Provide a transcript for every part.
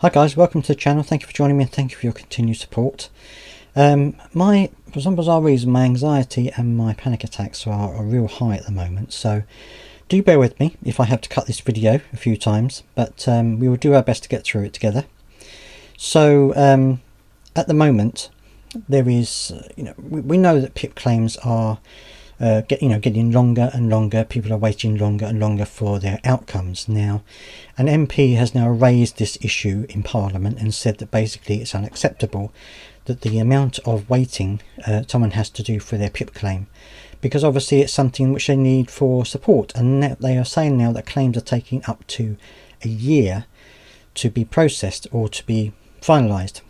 Hi guys, welcome to the channel. Thank you for joining me and thank you for your continued support. For some bizarre reason, my anxiety and my panic attacks are real high at the moment, so do bear with me if I have to cut this video a few times, but we will do our best to get through it together. So at the moment there is, we know that PIP claims are getting longer and longer. People are waiting longer and longer for their outcomes. Now, an MP has now raised this issue in Parliament and said that basically it's unacceptable that the amount of waiting someone has to do for their PIP claim, because obviously it's something which they need for support, and they are saying now that claims are taking up to a year to be processed or to be finalised.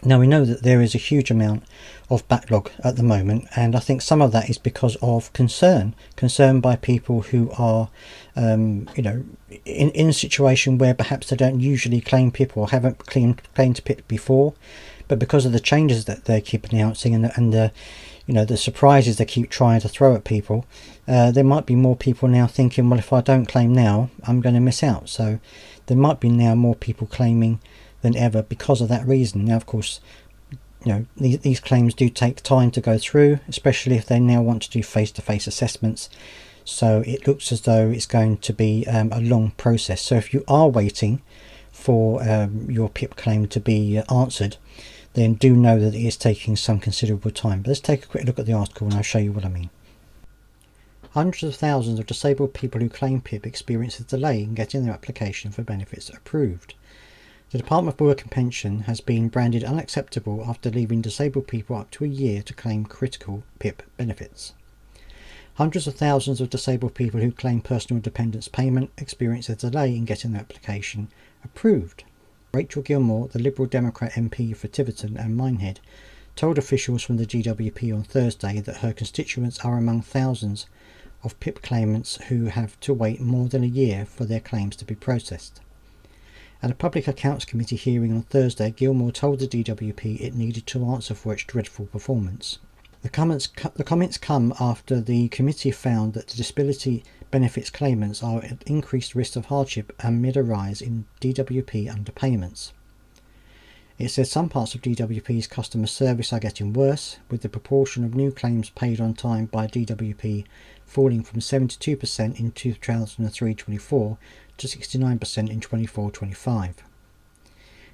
Now, we know that there is a huge amount of backlog at the moment, and I think some of that is because of concern by people who are in a situation where perhaps they don't usually claim PIP or haven't claimed PIP before, but because of the changes that they keep announcing and the surprises they keep trying to throw at people, there might be more people now thinking, well, if I don't claim now, I'm going to miss out. So there might be now more people claiming than ever because of that reason. Now, of course, these claims do take time to go through, especially if they now want to do face-to-face assessments. So it looks as though it's going to be a long process. So if you are waiting for your PIP claim to be answered, then do know that it is taking some considerable time. But let's take a quick look at the article and I'll show you what I mean. Hundreds of thousands of disabled people who claim PIP experience a delay in getting their application for benefits approved. The Department for Work and Pension has been branded unacceptable after leaving disabled people up to a year to claim critical PIP benefits. Hundreds of thousands of disabled people who claim personal dependence payment experience a delay in getting their application approved. Rachel Gilmore, the Liberal Democrat MP for Tiverton and Minehead, told officials from the DWP on Thursday that her constituents are among thousands of PIP claimants who have to wait more than a year for their claims to be processed. At a Public Accounts Committee hearing on Thursday, Gilmore told the DWP it needed to answer for its dreadful performance. The comments come after the committee found that the disability benefits claimants are at increased risk of hardship amid a rise in DWP underpayments. It says some parts of DWP's customer service are getting worse, with the proportion of new claims paid on time by DWP falling from 72% in 2003-24 to 69% in 24-25.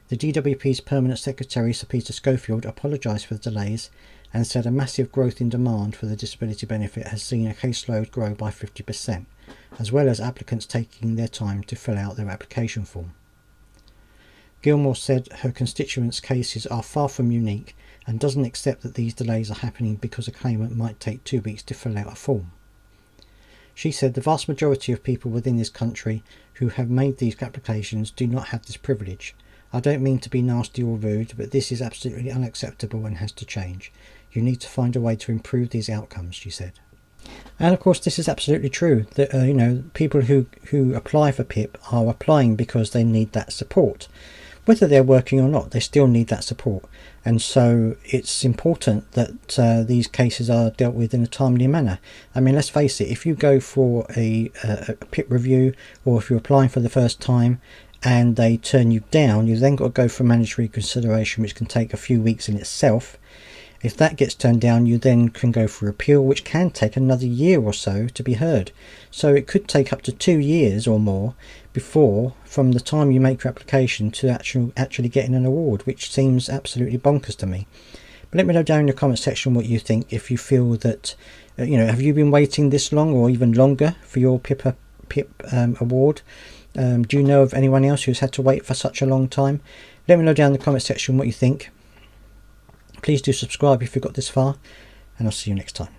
The DWP's Permanent Secretary, Sir Peter Schofield, apologised for the delays and said a massive growth in demand for the disability benefit has seen a caseload grow by 50%, as well as applicants taking their time to fill out their application form. Gilmore said her constituents' cases are far from unique and doesn't accept that these delays are happening because a claimant might take 2 weeks to fill out a form. She said the vast majority of people within this country who have made these applications do not have this privilege. I don't mean to be nasty or rude, but this is absolutely unacceptable and has to change. You need to find a way to improve these outcomes, she said. And of course this is absolutely true, that people who apply for PIP are applying because they need that support. Whether they're working or not, they still need that support, and so it's important that these cases are dealt with in a timely manner. I mean, let's face it, if you go for a PIP review, or if you're applying for the first time and they turn you down, you've then got to go for mandatory consideration, which can take a few weeks in itself. If that gets turned down, you then can go for appeal, which can take another year or so to be heard. So it could take up to 2 years or more from the time you make your application to actually getting an award, which seems absolutely bonkers to me. But let me know down in the comment section what you think. If you feel that have you been waiting this long or even longer for your PIP award? Do you know of anyone else who's had to wait for such a long time? Let me know down in the comment section what you think. Please do subscribe if you've got this far, and I'll see you next time.